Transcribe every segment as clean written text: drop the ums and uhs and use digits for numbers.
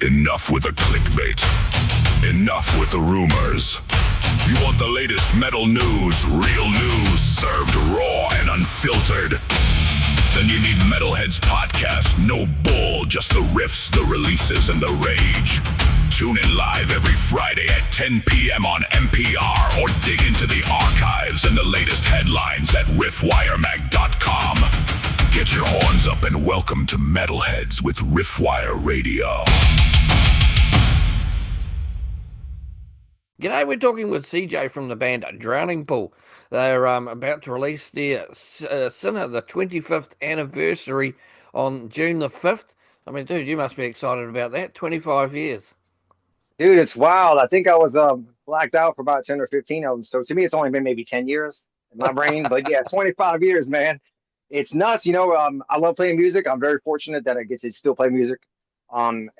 Enough with the clickbait. Enough with the rumors. You want the latest metal news, real news, served raw and unfiltered? Then you need Metalheads podcast. No bull, just the riffs, the releases, and the rage. Tune in live every Friday at 10 p.m. on NPR or dig into the archives and the latest headlines at riffwiremag.com. Get your horns up and welcome to Metalheads with Riffwire Radio. G'day, we're talking with CJ from the band Drowning Pool. They're about to release their Sinner, the 25th anniversary on June the 5th. I mean, dude, you must be excited about that. 25 years. Dude, it's wild. I think I was blacked out for about 10 or 15 of them. So to me, it's only been maybe 10 years in my brain. But yeah, 25 years, man. It's nuts. I love playing music. I'm very fortunate that I get to still play music. And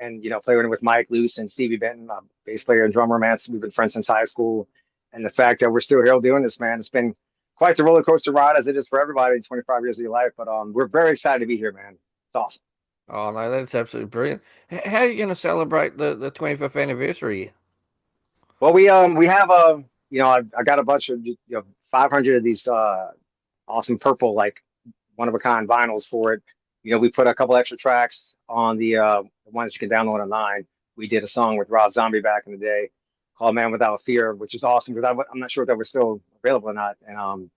playing with Mike Luce and Stevie Benton, bass player and drummer, man. So we've been friends since high school. And the fact that we're still here doing this, man, it's been quite the roller coaster ride as it is for everybody in 25 years of your life. But we're very excited to be here, man. It's awesome. Oh, no, that's absolutely brilliant. How are you going to celebrate the 25th anniversary? Well, we have I got a bunch of 500 of these awesome purple like one of a kind vinyls for it. We put a couple extra tracks on the ones you can download online. We did a song with Rob Zombie back in the day called "Man Without Fear," which is awesome because I'm not sure if that was still available or not. And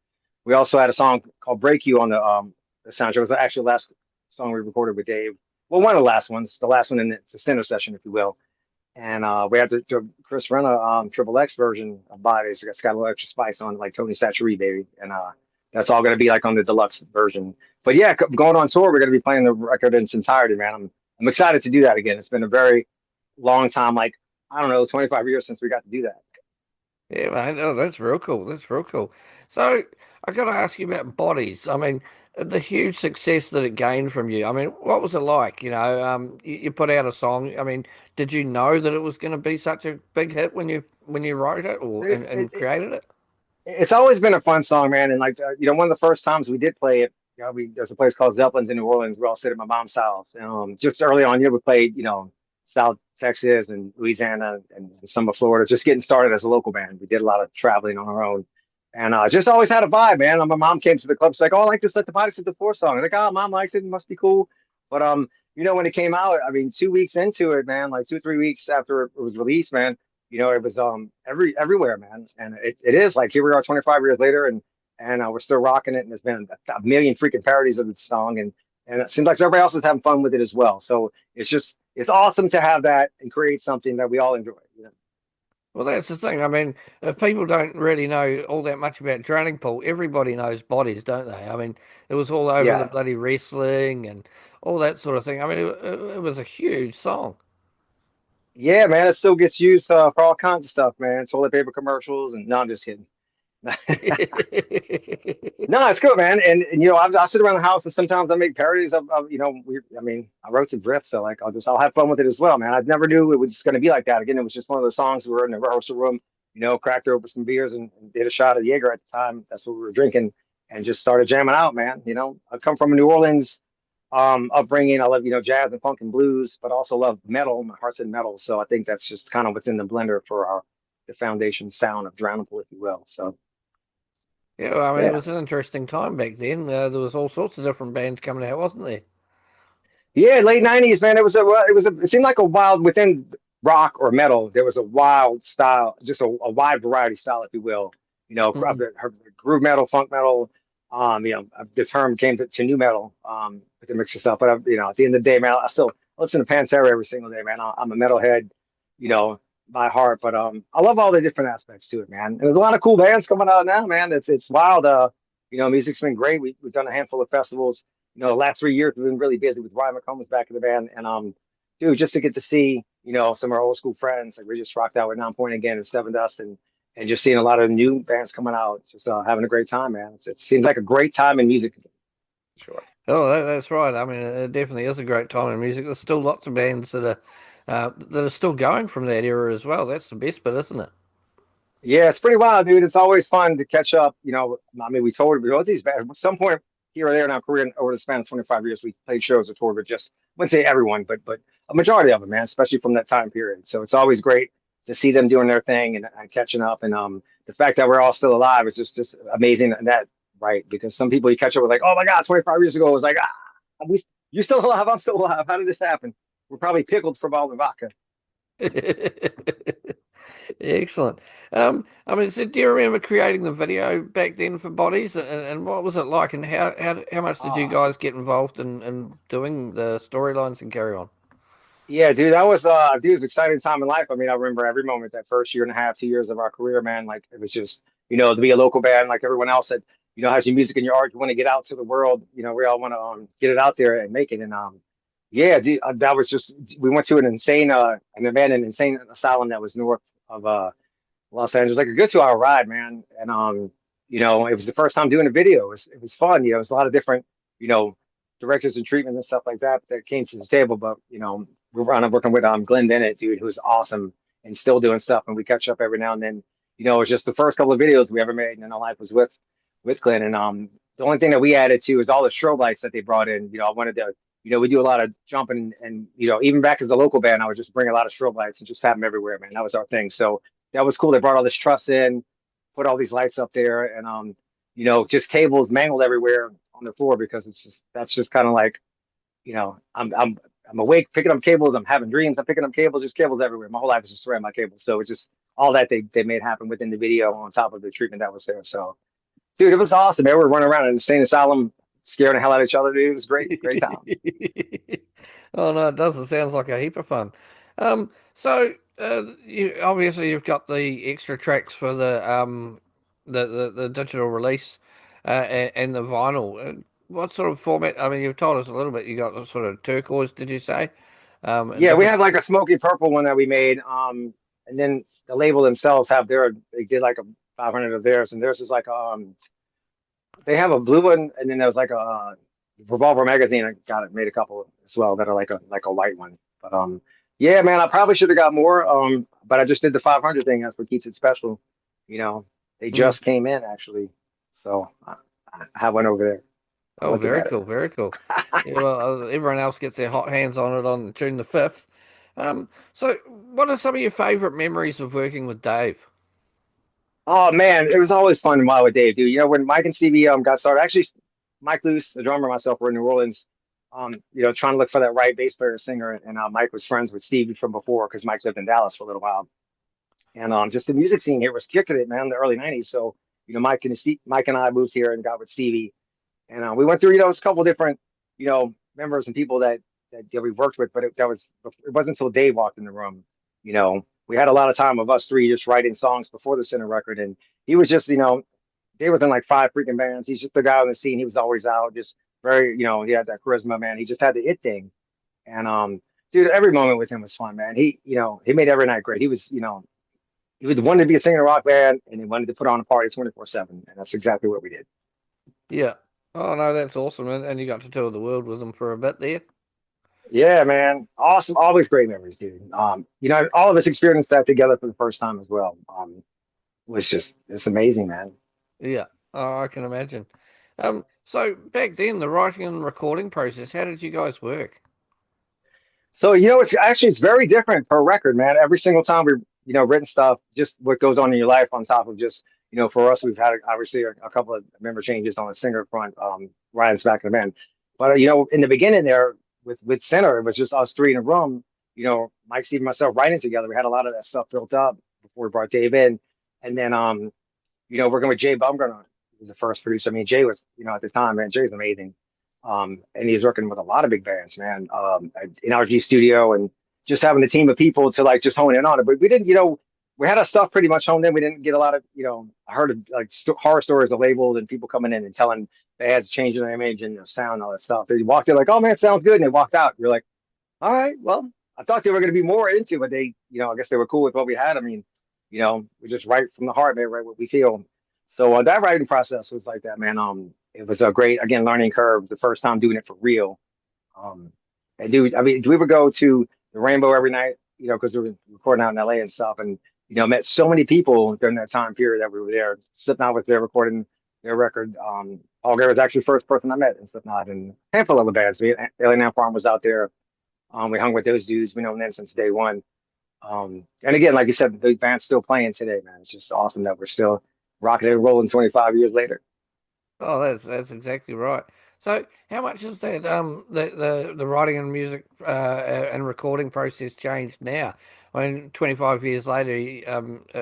we also had a song called "Break You" on the soundtrack. It was actually the last song we recorded with Dave. Well, one of the last ones, the last one in the center session, if you will. And we had the Chris Renna Triple X version of Bodies. It's got a little extra spice on it, like Tony Satchery, baby. And that's all going to be like on the deluxe version. But yeah, going on tour, we're going to be playing the record in its entirety, man. I'm excited to do that again. It's been a very long time, like, I don't know, 25 years since we got to do that. Yeah, man, oh, that's real cool. That's real cool. So I got to ask you about Bodies. I mean, the huge success that it gained from you. I mean, what was it like? You put out a song. I mean, did you know that it was going to be such a big hit when you wrote it and created it? It's always been a fun song, man. And like, one of the first times we did play it, there's a place called Zeppelin's in New Orleans. We all stayed at my mom's house. Just early on, we played, South Texas and Louisiana and some of Florida, just getting started as a local band. We did a lot of traveling on our own. And just always had a vibe, man. My mom came to the club. She's like, "Oh, I like this Let the Bodies Hit the Floor song." I'm like, "Oh, mom likes it. It must be cool." But when it came out, I mean, 2 weeks into it, man, like 2 or 3 weeks after it was released, man, it was everywhere, man. And it is like here we are 25 years later, and we're still rocking it. And there's been a million freaking parodies of the song, and it seems like everybody else is having fun with it as well. So it's awesome to have that and create something that we all enjoy. Well, that's the thing. I mean, if people don't really know all that much about Drowning Pool, everybody knows Bodies, don't they? I mean, it was all over the bloody wrestling and all that sort of thing. I mean, it was a huge song. Yeah, man, it still gets used for all kinds of stuff, man. Toilet paper commercials, and no, I'm just kidding. No, it's good, man. And I sit around the house and sometimes I make parodies of I wrote the drift, so like I'll have fun with it as well, man. I never knew it was going to be like that. Again, it was just one of those songs. We were in the rehearsal room, cracked open some beers and did a shot of Jaeger at the time. That's what we were drinking and just started jamming out, man. I come from a New Orleans upbringing. I love jazz and funk and blues, but also love metal. My heart's in metal, so I think that's just kind of what's in the blender for the foundation sound of Drowning Pool, if you will. So. Yeah, well, I mean, It was an interesting time back then. There was all sorts of different bands coming out, wasn't there? Yeah, late '90s, man. It seemed like a wild within rock or metal. There was a wild style, just a wide variety style, if you will. Groove metal, funk metal. The term came to new metal with the mix of stuff. But at the end of the day, man, I still listen to Pantera every single day, man. I'm a metalhead, by heart, but I love all the different aspects to it, man. And there's a lot of cool bands coming out now, man. It's wild. Music's been great. We've done a handful of festivals. The last 3 years we've been really busy with Ryan McCombs back in the band, and dude, just to get to see some of our old school friends, like we just rocked out with Non Point again and Seven Dust, and just seeing a lot of new bands coming out, just having a great time, man. It seems like a great time in music. Sure. Oh, that's right. I mean, it definitely is a great time in music. There's still lots of bands that are still going from that era as well. That's the best bit, isn't it? Yeah, it's pretty wild, dude. It's always fun to catch up. I mean, we wrote these bands at some point here or there in our career over the span of 25 years. We played shows or toured with just, I wouldn't say everyone, but a majority of them, man, especially from that time period. So it's always great to see them doing their thing and catching up. And the fact that we're all still alive is just amazing. And that right because some people you catch up with like, oh my God, 25 years ago it was like, we, you're still alive, I'm still alive. How did this happen? We're probably pickled from all the vodka. Excellent. I mean, so do you remember creating the video back then for Bodies, and what was it like, and how much did you Ah, guys get involved in doing the storylines and carry on? yeah, dude, that was dude, it was an exciting time in life. I mean, I remember every moment that first year and a half, 2 years of our career, man. Like it was just, to be a local band like everyone else that, has your music and your art, you want to get out to the world, we all want to get it out there and make it. And yeah, dude, that was just we went to an abandoned insane asylum that was north of Los Angeles, like a good 2 hour ride, man. And it was the first time doing a video. It was fun. It was a lot of different, you know, directors and treatment and stuff like that came to the table. But we were on working with Glenn Bennett, dude, who's awesome and still doing stuff. And we catch up every now and then. It was just the first couple of videos we ever made in our life was with Glenn. And the only thing that we added to is all the strobe lights that they brought in. I wanted to. We do a lot of jumping and even back as the local band, I would just bring a lot of strobe lights and just have them everywhere, man. That was our thing. So that was cool. They brought all this truss in, put all these lights up there, and just cables mangled everywhere on the floor because that's just kind of like, I'm awake picking up cables. I'm having dreams. I'm picking up cables. There's cables everywhere. My whole life is just surrounded by cables. So it's just all that they made happen within the video on top of the treatment that was there. So, dude, it was awesome. Man, we were running around in an insane asylum, scaring the hell out of each other, dude. It was great, great time. Oh no, it does. It sounds like a heap of fun. So you obviously you've got the extra tracks for the digital release and the vinyl. What sort of format? I mean, you've told us a little bit. You got the sort of turquoise, did you say? And Yeah, we different. have like a smoky purple one that we made. And then the label themselves they did like a 500 of theirs, and theirs is like they have a blue one, and then there's like a Revolver magazine. I got it, made a couple as well that are like a white one. But yeah, man, I probably should have got more. But I just did the 500 thing. That's what keeps it special. You know, they Mm. just came in actually, so I have one over there. I'm Oh, looking very at it. cool, very cool. Yeah, well, everyone else gets their hot hands on it on June the 5th. So what are some of your favorite memories of working with Dave? Oh man, it was always fun while with Dave, dude. When Mike and Stevie got started, actually Mike Luce, the drummer, and myself were in New Orleans, trying to look for that right bass player singer, and Mike was friends with Stevie from before because Mike lived in Dallas for a little while, and just the music scene here was kicking it, man, in the early '90s. So Mike and I moved here and got with Stevie, and we went through a couple different members and people that we worked with, but it wasn't until Dave walked in the room. We had a lot of time of us three just writing songs before the Center record, and he was just Dave was in like five freaking bands. He's just the guy on the scene. He was always out, just very he had that charisma, man. He just had the it thing, and dude, every moment with him was fun, man. He made every night great. He was wanted to be a singer in a rock band, and he wanted to put on a party 24/7, and that's exactly what we did. Yeah. Oh no, that's awesome, and you got to tour the world with him for a bit there. Yeah, man. Awesome. Always great memories, dude. All of us experienced that together for the first time as well. Was just it's amazing, man. Yeah. Oh, I can imagine. So back then, the writing and recording process, how did you guys work? So it's very different per record, man. Every single time we've written stuff, just what goes on in your life on top of just for us, we've had obviously a couple of member changes on the singer front. Ryan's back in the band, but in the beginning there with Center, it was just us three in a room. Mike, Steve, and myself writing together. We had a lot of that stuff built up before we brought Dave in, and then working with Jay Bumgarner was the first producer. I mean, Jay was at the time, man, Jay's amazing. And he's working with a lot of big bands, man, in our G studio and just having a team of people to like just hone in on it. But we didn't, we had our stuff pretty much honed in. We didn't get a lot of, I heard of like horror stories of labels and people coming in and telling bands changing their image and sound and all that stuff. They walked in like, oh man, it sounds good. And they walked out. You're like, all right, well, I thought they were going to be more into it, but they, I guess they were cool with what we had. I mean, we just write from the heart, man, right what we feel. So that writing process was like that, man. It was a great, again, learning curve. The first time doing it for real. Um, and dude, I mean, do we ever go to the Rainbow every night? Because we were recording out in LA and stuff, and met so many people during that time period that we were there. Slipknot was there recording their record. Paul Gary was actually the first person I met in Slipknot, and a handful of other bands. Alien Ant Farm was out there. We hung with those dudes. We know them since day one. And again, like you said, the band's still playing today, man. It's just awesome that we're still rocking and rolling 25 years later. Oh, that's exactly right. So, how much has that the writing and music and recording process changed now? I mean, 25 years later,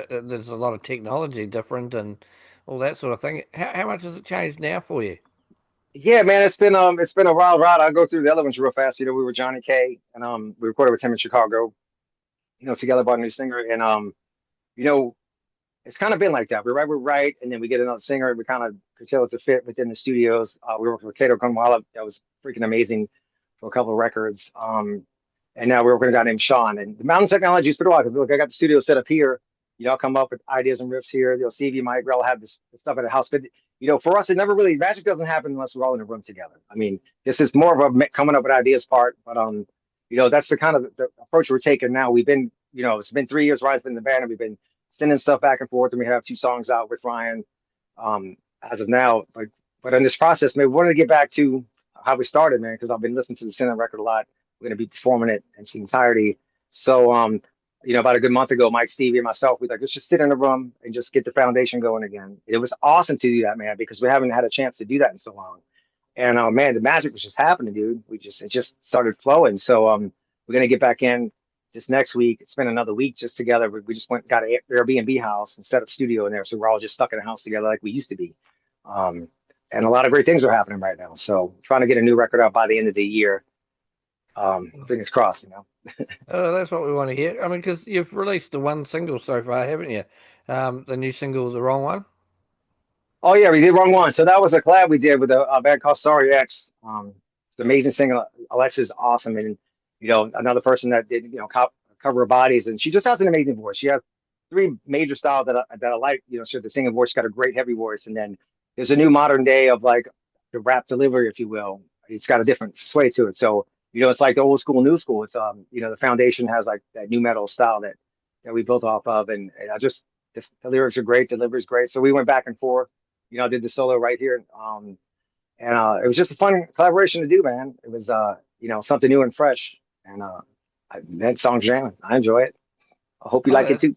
there's a lot of technology different and all that sort of thing. How much has it changed now for you? Yeah, man, it's been a wild ride. I'll go through the other ones real fast. You know, we were Johnny K, and we recorded with him in Chicago. You know, together brought a new singer, and you know, it's kind of been like that. We write, and then we get another singer, and we kind of curtail it to fit within the studios. We worked with Kato Kunwala. That was freaking amazing for a couple of records. And now we're working with a guy named Sean. And the mountain technology is pretty wild because look, I got the studio set up here. You know, I'll come up with ideas and riffs here. You'll see if you might all have this stuff at the house. But you know, for us, it never really magic doesn't happen unless we're all in a room together. I mean, this is more of a coming up with ideas part, but you know, that's the kind of the approach we're taking now. We've been, you know, it's been 3 years Ryan's been in the band, and we've been sending stuff back and forth, and we have 2 songs out with Ryan as of now. But in this process, man, we wanted to get back to how we started, man, because I've been listening to the Sinner record a lot. We're going to be performing it in its entirety. So, you know, about a good month ago, Mike, Stevie, and myself, we like, let's just sit in the room and just get the foundation going again. It was awesome to do that, man, because we haven't had a chance to do that in so long. And man, the magic was just happening, dude. It just started flowing. So we're gonna get back in this next week. It's been another week just together. We just got an Airbnb house instead of studio in there, so we're all just stuck in a house together like we used to be. Um, and a lot of great things are happening right now. So trying to get a new record out by the end of the year. Fingers crossed, you know. Oh, that's what we want to hear. I mean, because you've released the one single so far, haven't you? The new single, The Wrong One. Oh yeah, we did wrong one. So that was a collab we did with a band called Sorry X. The amazing singer Alexa's awesome, and you know another person that did cover of bodies, and she just has an amazing voice. She has three major styles that I like. You know, so the singing voice got a great heavy voice, and then there's a new modern day of like the rap delivery, if you will. It's got a different sway to it. So you know, it's like the old school, new school. It's you know, the foundation has like that new metal style that we built off of, and I just the lyrics are great, the delivery's great. So we went back and forth. You know, I did the solo right here. And it was just a fun collaboration to do, man. It was, you know, something new and fresh. And that song's jamming. I enjoy it. I hope you Oh, like it that's too.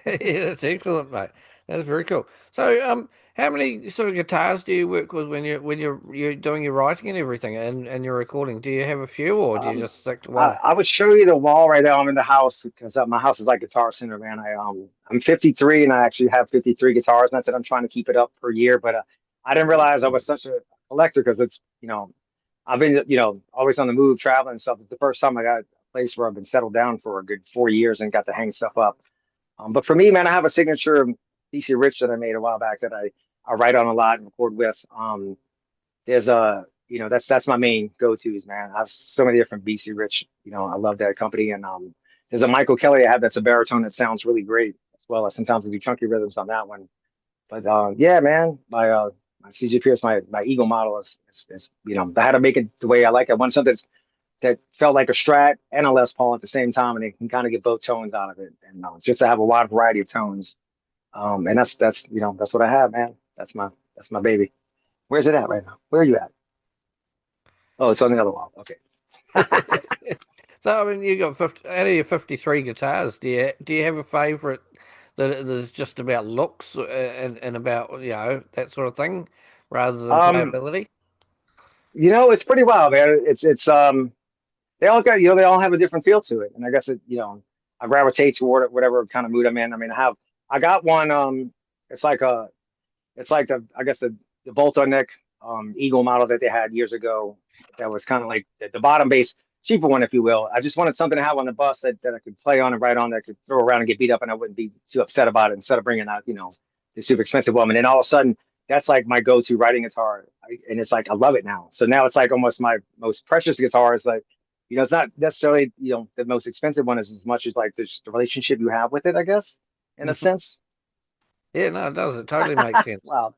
yeah, that's excellent, mate. That's very cool. So, how many sort of guitars do you work with when you're doing your writing and everything and your recording? Do you have a few, or do you Um, just stick to one? I would show you the wall right now. I'm in the house because my house is like Guitar Center, man. I'm 53 and I actually have 53 guitars. Not that I'm trying to keep it up per year, but I didn't realize I was such a collector because it's, you know, I've been, you know, always on the move, traveling and stuff. It's the first time I got a place where I've been settled down for a good 4 years and got to hang stuff up. But for me, man, I have a signature DC Rich that I made a while back that I write on a lot and record with. There's a, you know, that's my main go-tos, man. I have so many different BC Rich, you know, I love that company. And there's a Michael Kelly I have that's a baritone that sounds really great as well. Sometimes we do chunky rhythms on that one. But yeah, man, my CJ Pierce, my Eagle model is you know, I had to make it the way I like it. I want something that felt like a Strat and a Les Paul at the same time, and it can kind of get both tones out of it, and just to have a wide variety of tones. And that's you know, that's what I have, man. That's my baby. Where's it at right now? Where are you at? Oh, it's on the other wall. Okay. So, I mean, you got 50 out of your 53 guitars. Do you have a favorite that is just about looks and about that sort of thing, rather than Um, playability? you know, it's pretty wild, man. It's they all got, you know, they all have a different feel to it, and I guess it, you know, I gravitate toward it, whatever kind of mood I'm in. I mean, I got one. It's like a it's like I guess the bolt-on neck Eagle model that they had years ago. That was kind of like the bottom base, cheaper one, if you will. I just wanted something to have on the bus that I could play on and write on, that I could throw around and get beat up, and I wouldn't be too upset about it. Instead of bringing out, you know, the super expensive one, and then all of a sudden, that's like my go-to writing guitar, and it's like I love it now. So now it's like almost my most precious guitar. Is like, you know, it's not necessarily, you know, the most expensive one, is as much as like the relationship you have with it, I guess, in a Mhm. sense. Yeah, no, it does. It totally makes sense. Wow.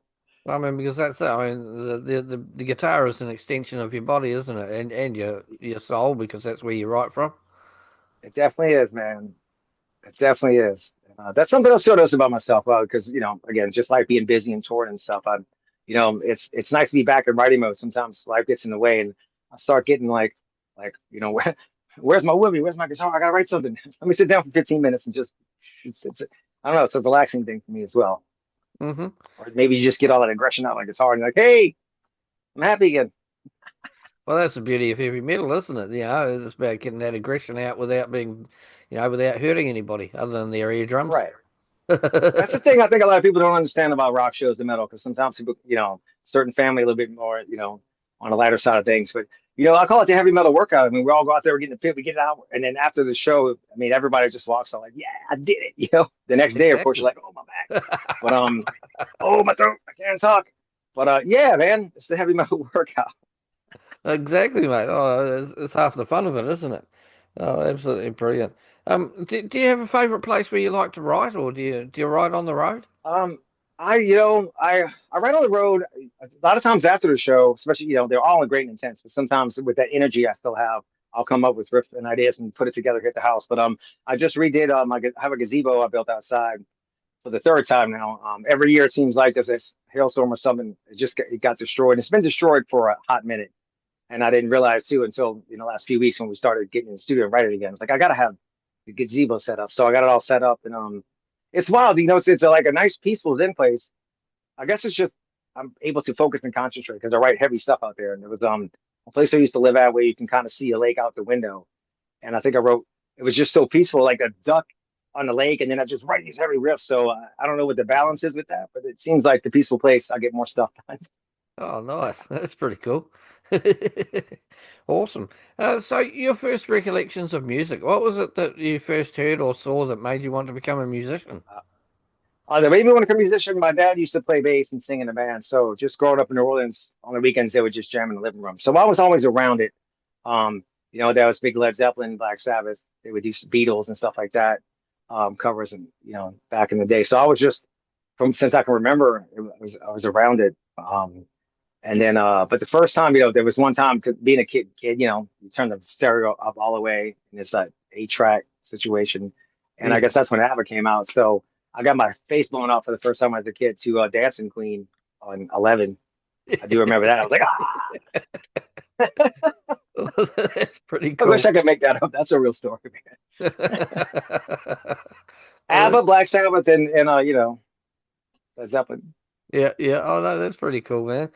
Well, I mean, because that's it. I mean, the guitar is an extension of your body, isn't it? And your soul, because that's where you write from. It definitely is, man. It definitely is. That's something else to notice about myself. Well, because you know, again, just like being busy and touring and stuff. You know, it's nice to be back in writing mode. Sometimes life gets in the way, and I start getting like, you know, Where's my woobie? Where's my guitar? I gotta write something. Let me sit down for 15 minutes and just it's I don't know, it's a relaxing thing for me as well. Hmm. Or maybe you just get all that aggression out on the guitar and you're like, hey, I'm happy again. Well, that's the beauty of heavy metal, isn't it? It's about getting that aggression out without being, without hurting anybody other than their eardrums. Right. That's the thing I think a lot of people don't understand about rock shows and metal because sometimes people, certain family a little bit more, on the lighter side of things. But I call it the heavy metal workout. I mean, we all go out there, we're getting the pit, we get it out, and then after the show, I mean, everybody just walks out like, "Yeah, I did it." The next day, of course, you're Exactly. like, "Oh my back," but "Oh my throat, I can't talk." But yeah, man, it's the heavy metal workout. Exactly, mate. Oh, it's half the fun of it, isn't it? Oh, absolutely brilliant. Do you have a favorite place where you like to write, or do you write on the road? Um, I write on the road a lot of times after the show, especially, they're all great and intense, but sometimes with that energy I still have, I'll come up with riff and ideas and put it together here at the house. But I just redid I have a gazebo I built outside for the third time now. Every year it seems like there's this hailstorm or something. It got destroyed. It's been destroyed for a hot minute. And I didn't realize too until the last few weeks when we started getting in the studio and writing again. It's like I gotta have the gazebo set up. So I got it all set up and it's wild, it's like a nice peaceful zen place. I guess it's just I'm able to focus and concentrate because I write heavy stuff out there. And there was a place I used to live at where you can kind of see a lake out the window. And I think I wrote it was just so peaceful, like a duck on the lake, and then I just write these heavy riffs. So I don't know what the balance is with that, but it seems like the peaceful place I get more stuff done. Oh, nice. That's pretty cool. Awesome. So your first recollections of music, what was it that you first heard or saw that made you want to become a musician? That made me want to become a musician. My dad used to play bass and sing in a band. So just growing up in New Orleans on the weekends, they would just jam in the living room. So I was always around it. That was big Led Zeppelin, Black Sabbath. They would do some Beatles and stuff like that, covers and back in the day. So I was just from since I can remember, I was around it. And then, but the first time, there was one time 'cause being a kid, you turn the stereo up all the way, and it's that 8-track situation. And I Yeah. guess that's when ABBA came out. So I got my face blown off for the first time as a kid to Dancing Queen on 11. I do remember that. I was like, ah, That's pretty I wish cool. I could make that up. That's a real story, man. Uh, ABBA, Black Sabbath, and Led Zeppelin. yeah, yeah. Oh no, that's pretty cool, man.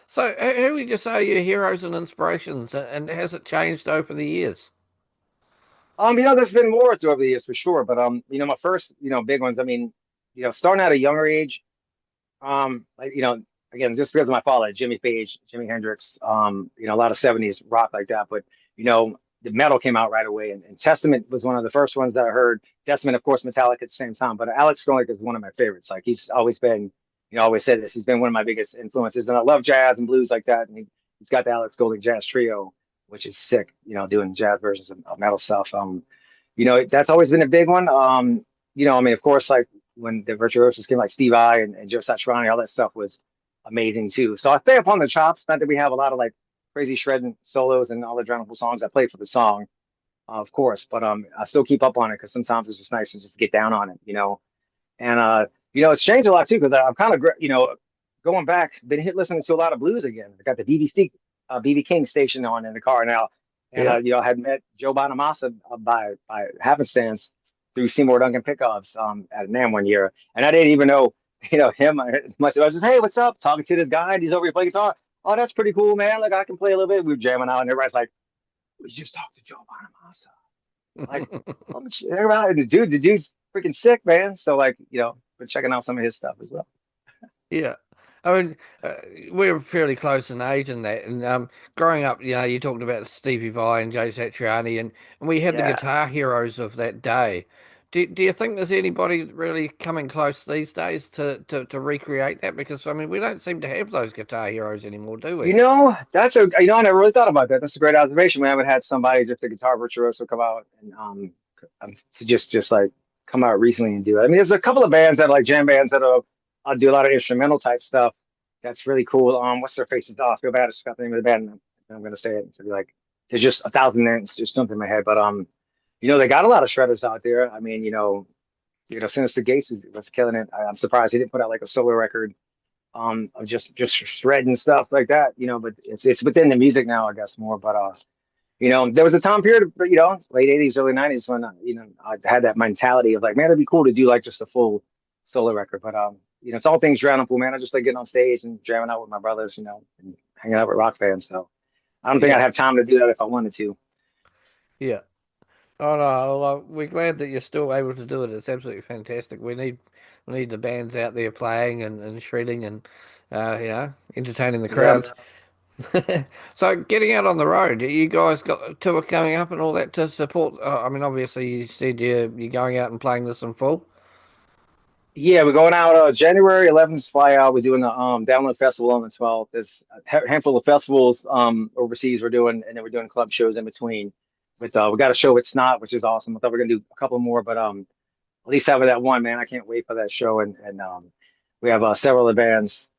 So who would you say are your heroes and inspirations, and has it changed over the years? There's been more through over the years for sure, but my first, big ones. I mean, starting at a younger age, like again, just because of my father, Jimmy Page, Jimi Hendrix, a lot of '70s rock like that. But the metal came out right away, and Testament was one of the first ones that I heard. Testament, of course, Metallica at the same time. But Alex Skrillex is one of my favorites. Like he's always been, always said this. He's been one of my biggest influences, and I love jazz and blues like that. And he's got the Alex Golding Jazz Trio, which is sick. Doing jazz versions of metal stuff. That's always been a big one. I mean, of course, like when the virtuosos came, like Steve Vai and Joe Satriani, all that stuff was amazing too. So I play upon the chops. Not that we have a lot of like crazy shredding solos and all the wonderful songs. I play for the song, of course, but I still keep up on it because sometimes it's just nice to just get down on it. And it's changed a lot too because I'm kind of going back, been listening to a lot of blues again. I got the BBC BB King station on in the car now, and Yeah. I had met Joe Bonamassa by happenstance through Seymour Duncan Pickoffs at NAM one year, and I didn't even know him as much. I was just, hey, what's up? Talking to this guy, and he's over here playing guitar. Oh, that's pretty cool, man. Like I can play a little bit. We were jamming out, and everybody's like, we just talked to Joe Bonamassa. Like, oh, everybody, the dude's freaking sick, man. So like, been checking out some of his stuff as well. Yeah. I mean, we're fairly close in age and that. And growing up, you talked about Stevie Vai and Joe Satriani, and we had the Yeah. guitar heroes of that day. Do you think there's anybody really coming close these days to recreate that? Because, I mean, we don't seem to have those guitar heroes anymore, do we? I never really thought about that. That's a great observation. We haven't had somebody just a guitar virtuoso come out and to just like come out recently and do it. I mean, there's a couple of bands that are like jam bands that do a lot of instrumental type stuff. That's really cool. What's their faces? Oh, I feel bad. I just forgot the name of the band. I'm gonna say it to be like there's just a thousand names just jumped in my head. But they got a lot of shredders out there. I mean, Sinister Gates was killing it. I'm surprised he didn't put out like a solo record of just shredding stuff like that, but it's within the music now, I guess more. But There was a time period, late '80s, early '90s when I had that mentality of like, man, it'd be cool to do like just a full solo record. But it's all things drownable, man. I just like getting on stage and jamming out with my brothers, and hanging out with rock fans. So I don't think I'd Yeah, have time to do that if I wanted to. yeah. Oh no, well, we're glad that you're still able to do it. It's absolutely fantastic. We need the bands out there playing and shredding and entertaining the Yeah. crowds. So getting out on the road, you guys got a tour coming up and all that to support. I mean, obviously you said you're going out and playing this in full. Yeah, we're going out January 11th. Fly out. We're doing the Download Festival on the 12th. There's a handful of festivals overseas we're doing, and then we're doing club shows in between. But we got a show with Snot, which is awesome. I thought we are gonna do a couple more, but at least have that one, man. I can't wait for that show, and we have several of the bands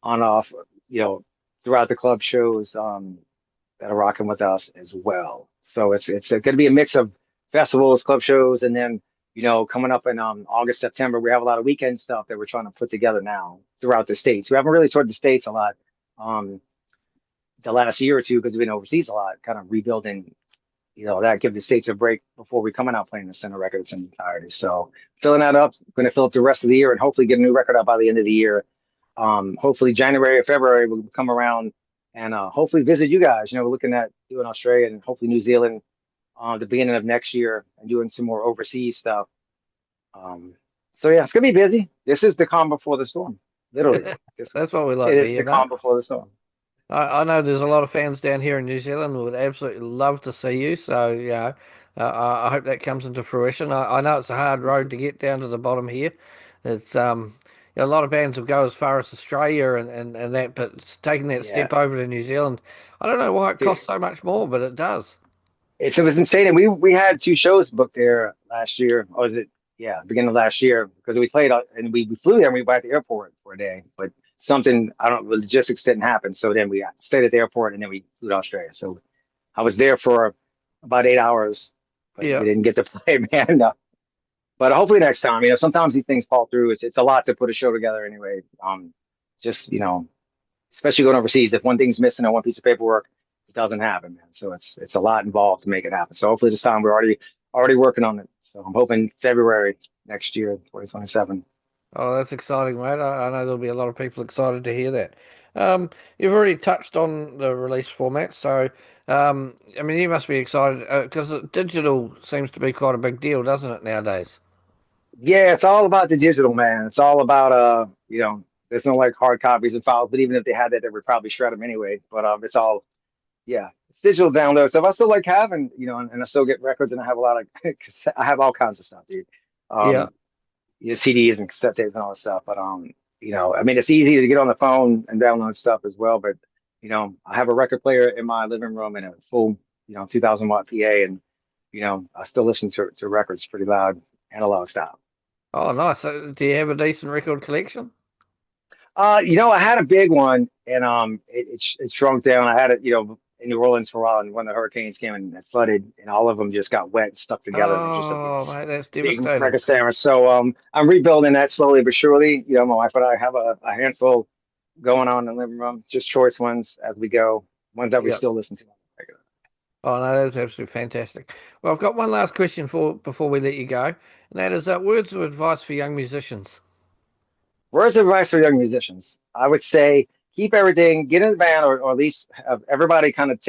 on off, you know, throughout the club shows that are rocking with us as well. So it's going to be a mix of festivals, club shows, and then coming up in August, September, we have a lot of weekend stuff that we're trying to put together now throughout the states. We haven't really toured the states a lot the last year or two because we've been overseas a lot, kind of rebuilding. That give the states a break before we coming out playing the center records in entirety. So filling that up, going to fill up the rest of the year and hopefully get a new record out by the end of the year. Hopefully January or February we'll come around and hopefully visit you guys. We're looking at doing Australia and hopefully New Zealand the beginning of next year and doing some more overseas stuff. So yeah, it's gonna be busy. This is the calm before the storm. Literally, this, That's what we it like to is hear, the mate. calm before the storm. I know there's a lot of fans down here in New Zealand who would absolutely love to see you. So, I hope that comes into fruition. I know it's a hard road to get down to the bottom here. It's a lot of bands will go as far as Australia and that, but it's taking that Yeah. step over to New Zealand, I don't know why it Dude, costs so much more, but it does. it was insane. And we had two shows booked there last year. Or was it? Yeah, beginning of last year because we played and we flew there and we went to the airport for a day, but something I don't logistics didn't happen. So then we stayed at the airport and then we flew to Australia. So I was there for about 8 hours, but we Yeah. didn't get to play, man. But hopefully next time. Sometimes these things fall through. It's a lot to put a show together anyway. Just especially going overseas, if one thing's missing on one piece of paperwork, it doesn't happen, man. So it's a lot involved to make it happen. So hopefully this time we're already working on it. So I'm hoping February next year, 2027. Oh, that's exciting, mate. I know there'll be a lot of people excited to hear that. You've already touched on the release format, so I mean, you must be excited because digital seems to be quite a big deal, doesn't it, nowadays? Yeah, it's all about the digital, man. It's all about there's no like hard copies and files, but even if they had that, they would probably shred them anyway. But it's all yeah, it's digital download. So if I still like having, and I still get records and I have a lot of I have all kinds of stuff, dude. Yeah. Um, CDs and cassette tapes and all that stuff. But I mean, it's easy to get on the phone and download stuff as well. But I have a record player in my living room and a full 2,000 watt PA, and I still listen to records pretty loud, analog style. Oh, nice. So, do you have a decent record collection? I had a big one, and it shrunk down. I had it, in New Orleans for a while, and when the hurricanes came and it flooded, and all of them just got wet and stuck together, and they're just a Oh, mate, that's big devastating. record sandwich. So I'm rebuilding that slowly but surely. My wife and I have a handful going on in the living room, just choice ones as we go, ones that we Yeah. still listen to on the regular. Oh, no, that's absolutely fantastic. Well, I've got one last question for before we let you go, and that is words of advice for young musicians. Words of advice for young musicians. I would say keep everything, get in the band, or at least have everybody kind of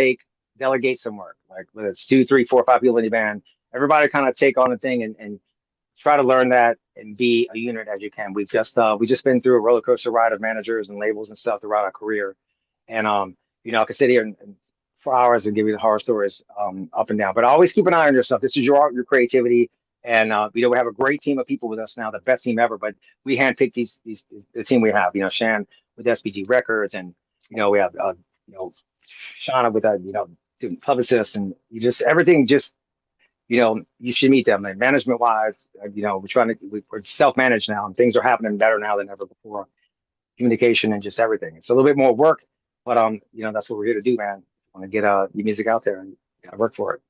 delegate some work. Like whether it's two, three, four, five people in the band, everybody kind of take on a thing and try to learn that and be a unit as you can. We just been through a roller coaster ride of managers and labels and stuff throughout our career. And I could sit here and for hours and give you the horror stories up and down. But always keep an eye on yourself. This is your art, your creativity. And we have a great team of people with us now, the best team ever. But we handpicked these the team we have. Shan with SPG Records, and we have Shauna with doing publicist, and you just everything just you should meet them. And management wise, we're self managed now, and things are happening better now than ever before. Communication and just everything. It's a little bit more work, but that's what we're here to do, man. Want to get your music out there and work for it.